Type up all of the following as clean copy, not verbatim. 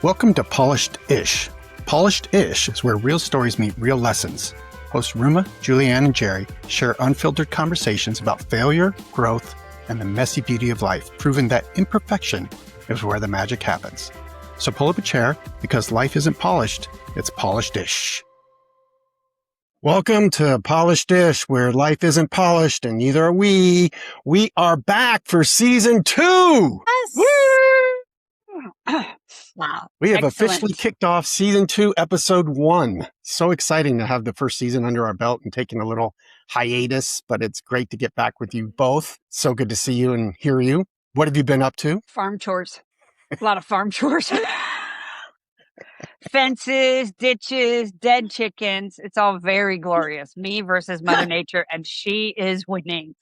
Welcome to Polished-ish. Polished-ish is where real stories meet real lessons. Hosts Ruma, Julianne, and Gerry share unfiltered conversations about failure, growth, and the messy beauty of life, proving that imperfection is where the magic happens. So pull up a chair, because life isn't polished, it's polished-ish. Welcome to Polished-ish, where life isn't polished, and neither are we. We are back for season 2! Yes. Woo! Wow. We have Excellent. officially kicked off season 2, episode 1. So exciting to have the first season under our belt and taking a little hiatus, but it's great to get back with you both. So good to see you and hear you. What have you been up to? Farm chores. A lot of farm chores. Fences, ditches, dead chickens. It's all very glorious. Me versus Mother Nature, and she is winning.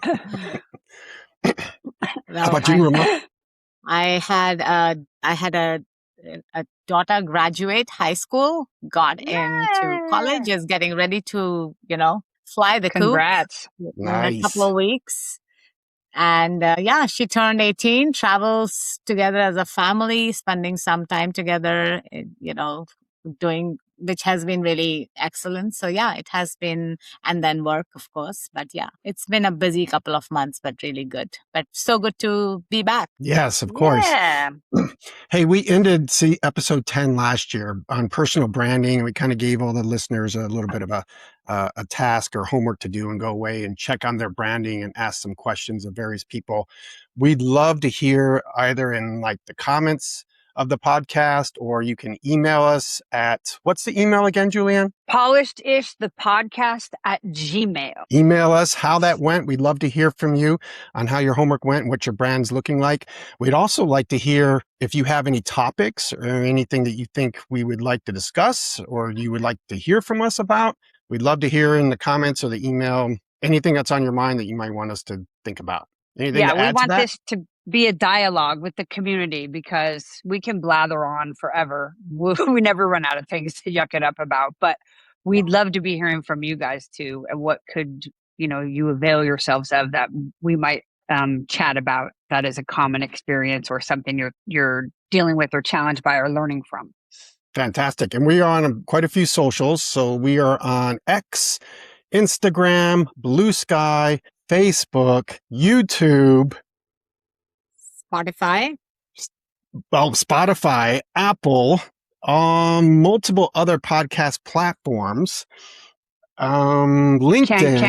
How about you, Ruma? I had a daughter graduate high school, got into college, is getting ready to, fly the Congrats. coop in Nice. a couple of weeks. And she turned 18, travels together as a family, spending some time together, which has been really excellent. So it has been, and then work, of course. But it's been a busy couple of months, but really good. But so good to be back. Yes, of course. Yeah. Hey, we ended episode 10 last year on personal branding. We kind of gave all the listeners a little bit of a task or homework to do and go away and check on their branding and ask some questions of various people. We'd love to hear either in the comments of the podcast, or you can email us at, what's the email again, Julianne? Polished-ish, the podcast at Gmail. Email us how that went. We'd love to hear from you on how your homework went and what your brand's looking like. We'd also like to hear if you have any topics or anything that you think we would like to discuss or you would like to hear from us about. We'd love to hear in the comments or the email anything that's on your mind that you might want us to think about. Anything to We add to want that? this to be a dialogue with the community, because we can blather on forever. We never run out of things to yuck it up about, but we'd love to be hearing from you guys too. And what could, you avail yourselves of that we might chat about that is a common experience or something you're dealing with or challenged by or learning from. Fantastic. And we are on quite a few socials. So we are on X, Instagram, Blue Sky, Facebook, YouTube, Spotify. Spotify, Apple, multiple other podcast platforms, LinkedIn.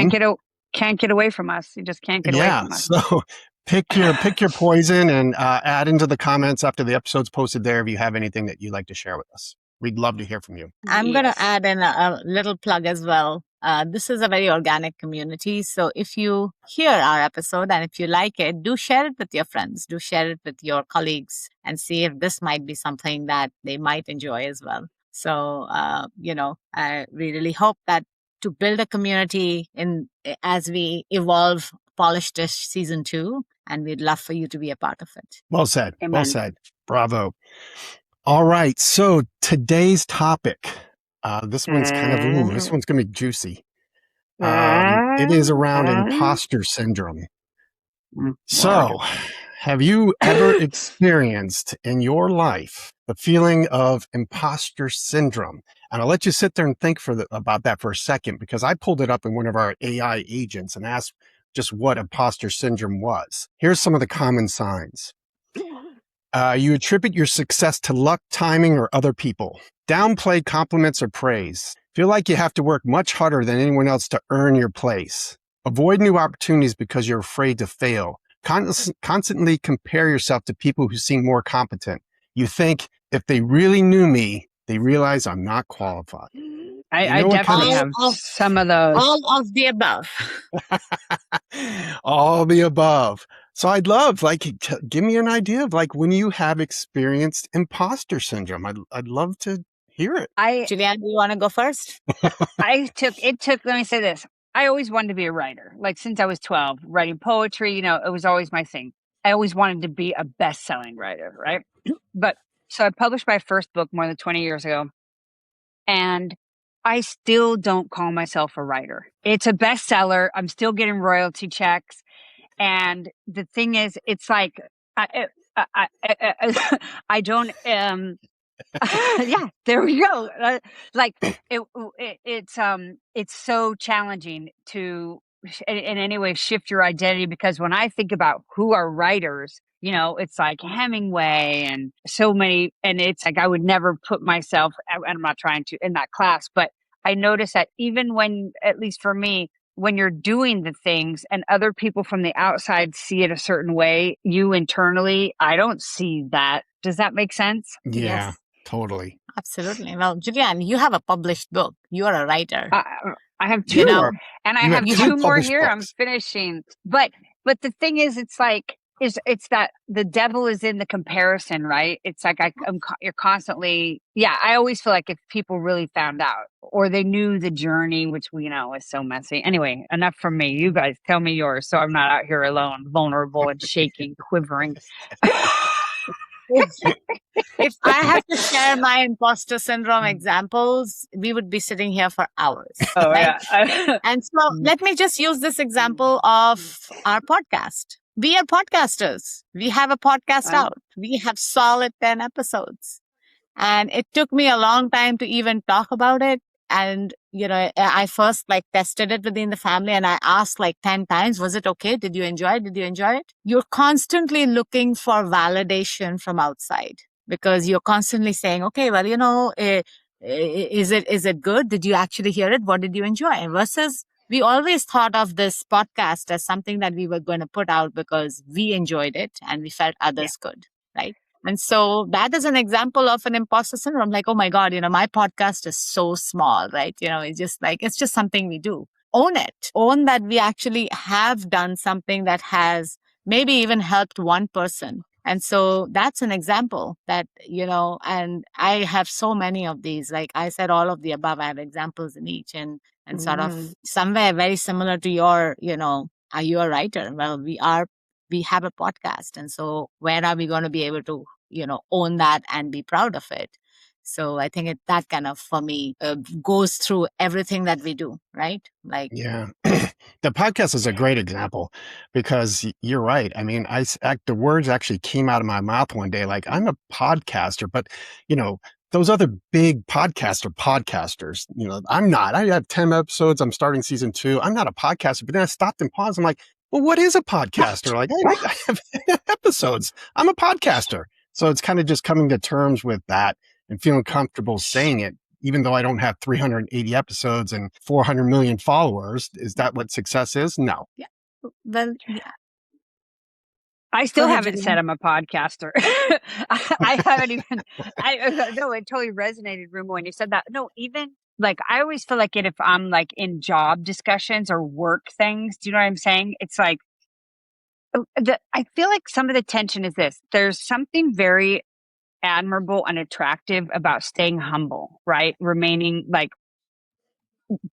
Can't get away from us. You just can't get away from us. So pick your poison and add into the comments after the episode's posted there if you have anything that you'd like to share with us. We'd love to hear from you. I'm going to add in a little plug as well. This is a very organic community. So if you hear our episode and if you like it, do share it with your friends. Do share it with your colleagues and see if this might be something that they might enjoy as well. So, we really hope that to build a community as we evolve Polished-ish season 2, and we'd love for you to be a part of it. Well said. Amen. Well said. Bravo. All right. So today's topic, this one's this one's going to be juicy. It is around imposter syndrome. So have you ever experienced in your life the feeling of imposter syndrome? And I'll let you sit there and think about that for a second, because I pulled it up in one of our AI agents and asked just what imposter syndrome was. Here's some of the common signs. You attribute your success to luck, timing, or other people. Downplay compliments or praise. Feel like you have to work much harder than anyone else to earn your place. Avoid new opportunities because you're afraid to fail. Constantly compare yourself to people who seem more competent. You think, if they really knew me, they realize I'm not qualified. I definitely have some of those. All of the above. All the above. So I'd love, give me an idea of when you have experienced imposter syndrome. I'd love to hear it. Julianne, do you want to go first? Let me say this. I always wanted to be a writer. Since I was 12, writing poetry, it was always my thing. I always wanted to be a best-selling writer, right? So I published my first book more than 20 years ago, and I still don't call myself a writer. It's a bestseller. I'm still getting royalty checks. And the thing is, it's I don't. Yeah, there we go. Like it's so challenging to in any way shift your identity, because when I think about who are writers, it's like Hemingway and so many, and it's like I would never put myself, and I'm not trying to, in that class, but I notice that even when, at least for me, when you're doing the things and other people from the outside see it a certain way, you internally, I don't see that. Does that make sense? Yeah, Yes. totally. Absolutely. Well, Julianne, you have a published book. You are a writer. I have two, and I have you two more published here. books. I'm finishing, but the thing is, it's like it's that the devil is in the comparison, right? It's like you're constantly, I always feel like if people really found out or they knew the journey, which we know is so messy. Anyway, enough from me. You guys tell me yours, so I'm not out here alone, vulnerable and shaking, quivering. If I have to share my imposter syndrome examples, we would be sitting here for hours. Oh, right? yeah. And so let me just use this example of our podcast. We are podcasters. We have a podcast out. We have solid 10 episodes. And it took me a long time to even talk about it. And, I first tested it within the family and I asked 10 times, was it okay? Did you enjoy it? Did you enjoy it? You're constantly looking for validation from outside because you're constantly saying, okay, well, is it good? Did you actually hear it? What did you enjoy? Versus we always thought of this podcast as something that we were going to put out because we enjoyed it and we felt others could, right? And so that is an example of an imposter syndrome. Like, oh my God, my podcast is so small, right? It's just something we do. Own it. Own that we actually have done something that has maybe even helped one person. And so that's an example that, and I have so many of these. Like I said, all of the above, I have examples in each and sort of somewhere very similar to your, are you a writer? Well, we have a podcast. And so where are we going to be able to, own that and be proud of it? So I think that kind of, for me, goes through everything that we do, right? Yeah. The podcast is a great example because you're right. I mean, the words actually came out of my mouth one day, like I'm a podcaster, but those other big podcasters, I'm not. I have 10 episodes. I'm starting season 2. I'm not a podcaster, but then I stopped and paused. I'm like, well, what is a podcaster? Like, I have episodes. I'm a podcaster. So it's kind of just coming to terms with that and feeling comfortable saying it, even though I don't have 380 episodes and 400 million followers. Is that what success is? No. Yeah. Well, yeah. I still haven't said I'm a podcaster. I haven't even, no, it totally resonated, Ruma, when you said that. No, even I always feel like if I'm in job discussions or work things, do you know what I'm saying? It's like, I feel like some of the tension is this. There's something very admirable and attractive about staying humble, right? Remaining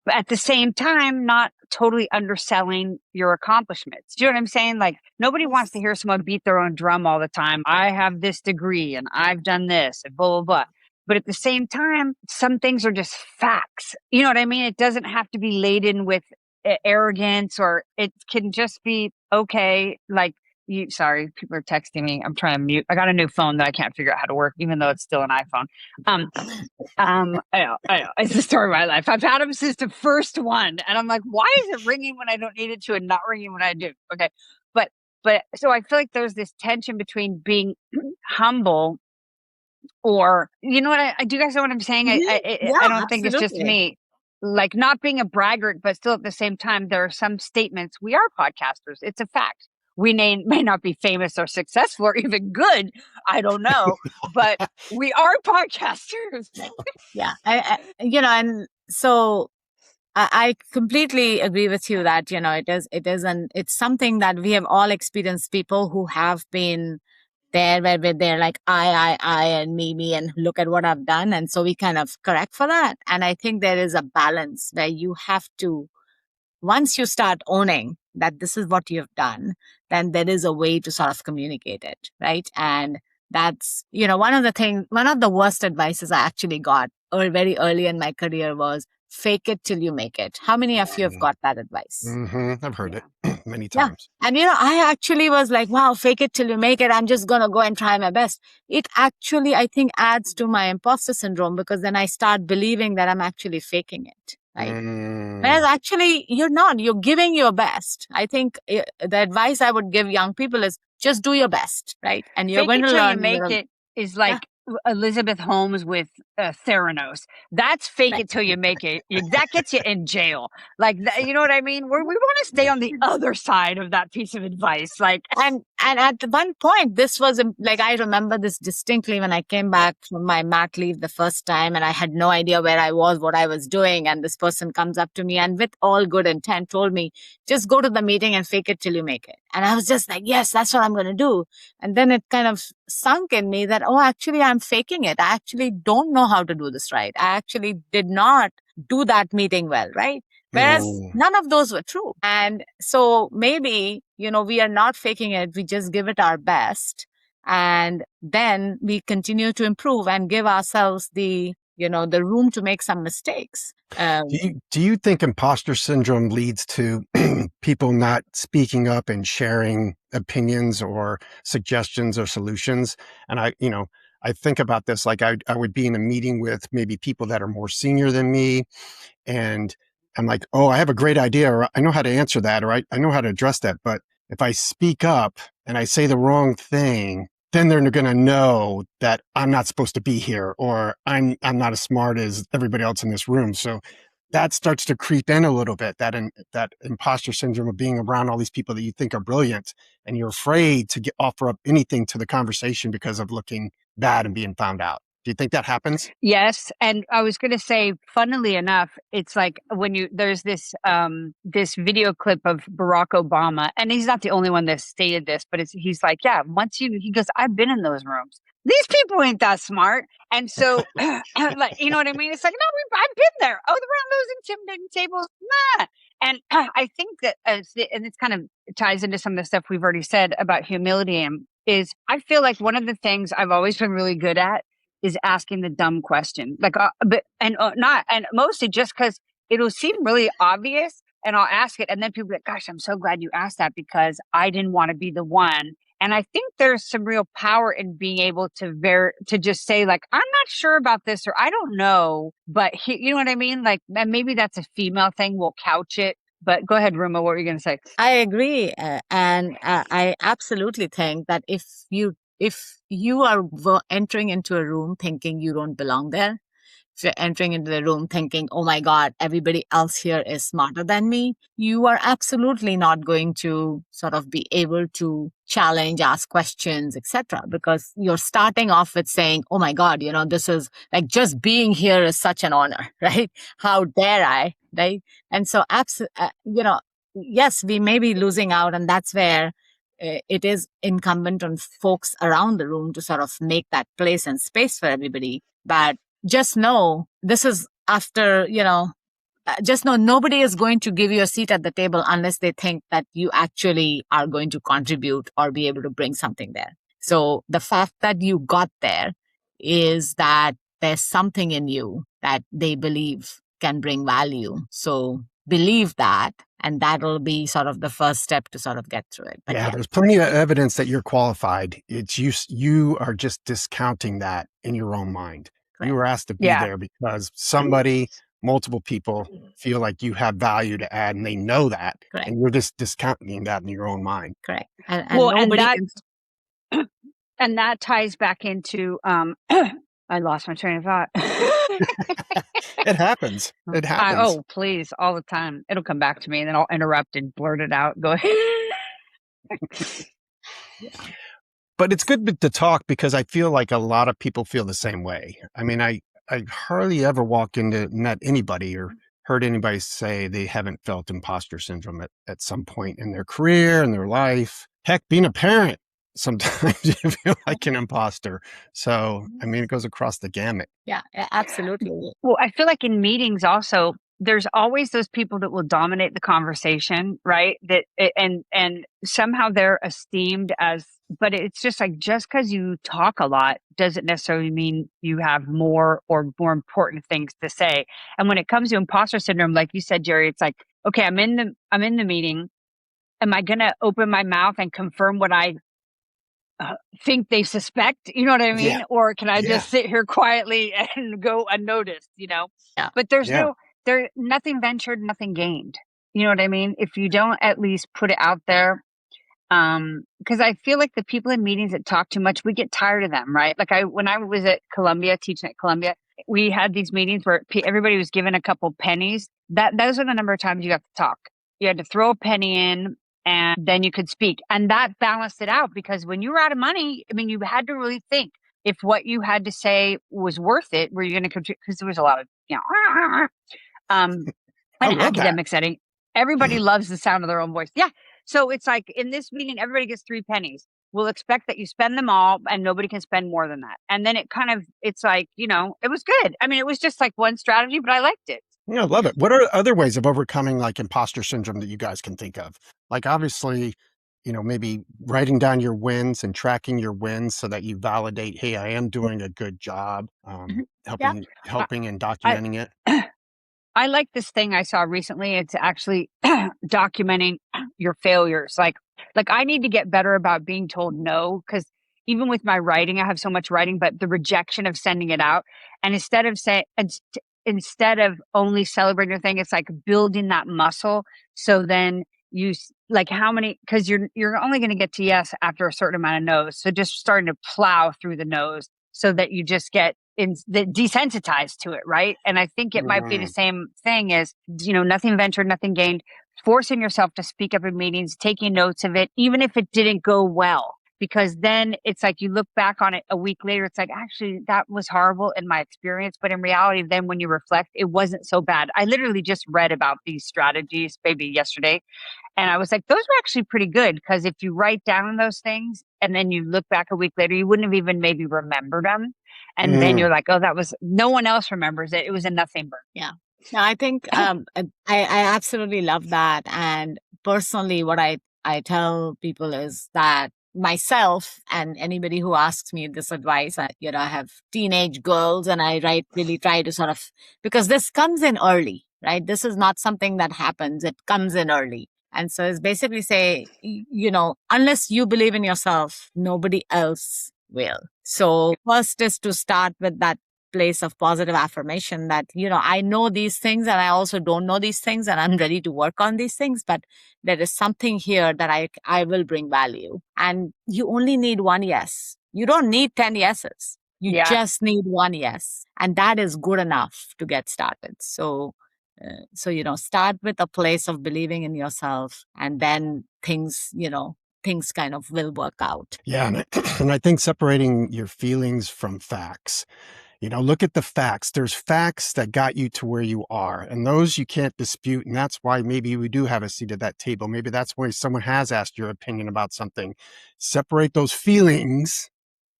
at the same time, not totally underselling your accomplishments. Do you know what I'm saying? Nobody wants to hear someone beat their own drum all the time. I have this degree and I've done this and blah, blah, blah. But at the same time, some things are just facts. You know what I mean? It doesn't have to be laden with arrogance, or it can just be, okay, sorry, people are texting me. I'm trying to mute. I got a new phone that I can't figure out how to work, even though it's still an iPhone. I know. It's the story of my life. I've had them since the first one. And I'm like, why is it ringing when I don't need it to and not ringing when I do? Okay. But so I feel like there's this tension between being humble, or, you know what, I do you guys know what I'm saying? I don't think it's just me. Not being a braggart, but still at the same time, there are some statements. We are podcasters. It's a fact. We may not be famous or successful or even good. I don't know, but we are podcasters. Yeah. And so I completely agree with you that, it's something that we have all experienced, people who have been there where they're like, I, and me, and look at what I've done. And so we kind of correct for that. And I think there is a balance where you have to, once you start owning that this is what you've done, then there is a way to sort of communicate it, right? And that's, one of the worst advices I actually got very early in my career was, fake it till you make it. How many of you have got that advice? I've heard it many times. And I actually was like, wow, fake it till you make it. I'm just going to go and try my best. It actually, I think, adds to my imposter syndrome, because then I start believing that I'm actually faking it. Right? Whereas actually you're not, you're giving your best. I think the advice I would give young people is just do your best, right? And you're Fake going it to till learn. you make it is like Elizabeth Holmes with Theranos. That's fake it till you make it. That gets you in jail. Like, you know what I mean? We want to stay on the other side of that piece of advice. Like, and at one point, this was like, I remember this distinctly when I came back from my mat leave the first time, and I had no idea where I was, what I was doing. And this person comes up to me and with all good intent told me, just go to the meeting and fake it till you make it. And I was just like, yes, that's what I'm going to do. And then it kind of sunk in me that, oh, actually, I'm faking it. I actually don't know how to do this right. I actually did not do that meeting well, right? Whereas none of those were true. And so maybe, we are not faking it. We just give it our best. And then we continue to improve and give ourselves the room to make some mistakes. Do you think imposter syndrome leads to people not speaking up and sharing opinions or suggestions or solutions? And I think about this, like I would be in a meeting with maybe people that are more senior than me, and I'm like, oh, I have a great idea, or I know how to answer that, or I know how to address that. But if I speak up and I say the wrong thing, then they're going to know that I'm not supposed to be here, or I'm not as smart as everybody else in this room. So that starts to creep in a little bit, that imposter syndrome of being around all these people that you think are brilliant, and you're afraid to offer up anything to the conversation because of looking bad and being found out. Do you think that happens? Yes. And I was going to say, funnily enough, it's like when there's this video clip of Barack Obama, and he's not the only one that stated this, but he's like, yeah, he goes, I've been in those rooms. These people ain't that smart. And so, like, you know what I mean? It's like, no, I've been there. Oh, around those intimidating tables. Nah. And I think that, and it's kind of ties into some of the stuff we've already said about humility, is I feel like one of the things I've always been really good at is asking the dumb question, like, mostly just because it'll seem really obvious, and I'll ask it, and then people be like, "Gosh, I'm so glad you asked that because I didn't want to be the one." And I think there's some real power in being able to just say, like, I'm not sure about this, or I don't know, but you know what I mean? Like, and maybe that's a female thing. We'll couch it. But go ahead, Ruma, what were you going to say? I agree, and I absolutely think that if you are entering into a room thinking you don't belong there, if you're entering into the room thinking, oh my God, everybody else here is smarter than me, you are absolutely not going to sort of be able to challenge, ask questions, etc. Because you're starting off with saying, oh my God, this is like, just being here is such an honor, right? How dare I, right? And so, yes, we may be losing out, and that's where it is incumbent on folks around the room to sort of make that place and space for everybody. But just know, this is after, just know nobody is going to give you a seat at the table unless they think that you actually are going to contribute or be able to bring something there. So the fact that you got there is that there's something in you that they believe can bring value. So believe that, and that'll be sort of the first step to sort of get through it. But yeah, there's plenty of evidence that you're qualified. It's you are just discounting that in your own mind. Correct. You were asked to be there because multiple people feel like you have value to add, and they know that. Correct. And you're just discounting that in your own mind. Correct. And that ties back into I lost my train of thought. It happens. It happens. Oh, please, all the time. It'll come back to me, and then I'll interrupt and blurt it out. Go ahead. But it's good to talk, because I feel like a lot of people feel the same way. I mean, I hardly ever met anybody or heard anybody say they haven't felt imposter syndrome at some point in their career, in their life. Heck, being a parent, sometimes you feel like an imposter. So, I mean, it goes across the gamut. Yeah, absolutely. Well, I feel like in meetings also, there's always those people that will dominate the conversation, right? And somehow they're esteemed as, but it's just like, just because you talk a lot doesn't necessarily mean you have more or more important things to say. And when it comes to imposter syndrome, like you said, Gerry, it's like, okay, I'm in the meeting. Am I going to open my mouth and confirm what I think they suspect? You know what I mean? Yeah. Or can I Yeah. just sit here quietly and go unnoticed, Yeah. But there's nothing ventured, nothing gained. You know what I mean? If you don't at least put it out there, because I feel like the people in meetings that talk too much, we get tired of them, right? Like when I was at Columbia, teaching at Columbia, we had these meetings where everybody was given a couple pennies. Those are the number of times you have to talk. You had to throw a penny in, and then you could speak. And that balanced it out, because when you were out of money, I mean, you had to really think if what you had to say was worth it. Were you going to contribute? Because there was a lot of, in an academic setting, everybody loves the sound of their own voice. Yeah. So it's like, in this meeting, everybody gets 3 pennies. We'll expect that you spend them all, and nobody can spend more than that. And then it's like, it was good. I mean, it was just like one strategy, but I liked it. Yeah, I love it. What are other ways of overcoming like imposter syndrome that you guys can think of? Like, obviously, maybe writing down your wins and tracking your wins so that you validate, hey, I am doing a good job, helping and documenting it. I like this thing I saw recently. It's actually documenting your failures. Like I need to get better about being told no, because even with my writing, I have so much writing, but the rejection of sending it out. And instead of only celebrating your thing, it's like building that muscle. So then you like because you're only going to get to yes after a certain amount of no's. So just starting to plow through the no's so that you just get desensitized to it, right? And I think it might be the same thing as, nothing ventured, nothing gained, forcing yourself to speak up in meetings, taking notes of it, even if it didn't go well. Because then it's like you look back on it a week later, it's like, actually, that was horrible in my experience. But in reality, then when you reflect, it wasn't so bad. I literally just read about these strategies maybe yesterday. And I was like, those were actually pretty good, because if you write down those things and then you look back a week later, you wouldn't have even maybe remembered them. And then you're like, oh, no one else remembers it. It was a nothing burn. Yeah. No, I think I absolutely love that. And personally, what I tell people is that myself and anybody who asks me this advice, I have teenage girls, and I really try to sort of, because this comes in early, right? This is not something that happens. It comes in early. And so it's basically say, unless you believe in yourself, nobody else will. So first is to start with that place of positive affirmation that, I know these things and I also don't know these things, and I'm ready to work on these things, but there is something here that I will bring value. And you only need one yes. You don't need 10 yeses. You just need one yes. And that is good enough to get started. So start with a place of believing in yourself, and then things kind of will work out. Yeah. And I think separating your feelings from facts. Look at the facts. There's facts that got you to where you are, and those you can't dispute. And that's why maybe we do have a seat at that table. Maybe that's why someone has asked your opinion about something. Separate those feelings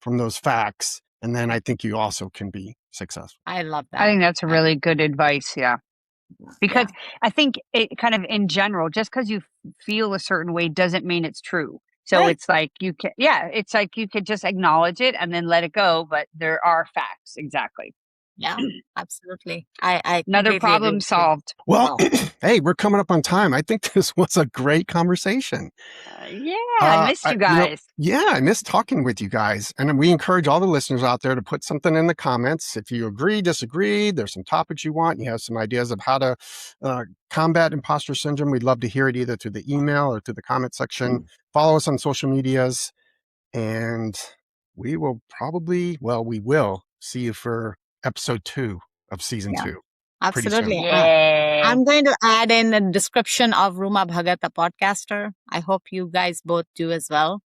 from those facts, and then I think you also can be successful. I love that. I think that's a really good advice. Yeah. Because I think it kind of in general, just because you feel a certain way doesn't mean it's true. So it's like you could just acknowledge it and then let it go. But there are facts. Exactly. Yeah, absolutely. I Another problem solved. Well, hey, we're coming up on time. I think this was a great conversation. I missed you guys. I missed talking with you guys. And we encourage all the listeners out there to put something in the comments. If you agree, disagree, there's some topics you want, you have some ideas of how to combat imposter syndrome, we'd love to hear it either through the email or through the comment section. Follow us on social medias, and we will see you for episode 2 of season 2. Absolutely. I'm going to add in the description of Ruma Bhagat, the podcaster. I hope you guys both do as well.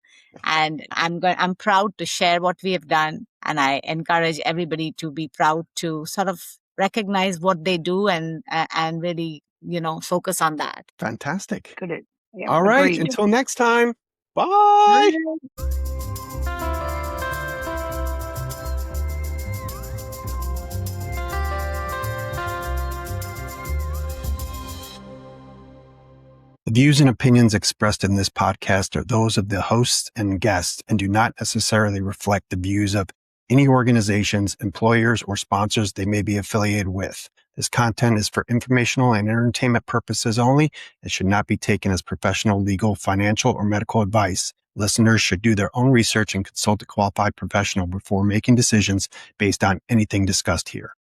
And I'm proud to share what we have done. And I encourage everybody to be proud to sort of recognize what they do and really, focus on that. Fantastic. Good. Yeah, all right. Agreed. Until next time. Bye. The views and opinions expressed in this podcast are those of the hosts and guests and do not necessarily reflect the views of any organizations, employers, or sponsors they may be affiliated with. This content is for informational and entertainment purposes only and should not be taken as professional, legal, financial, or medical advice. Listeners should do their own research and consult a qualified professional before making decisions based on anything discussed here.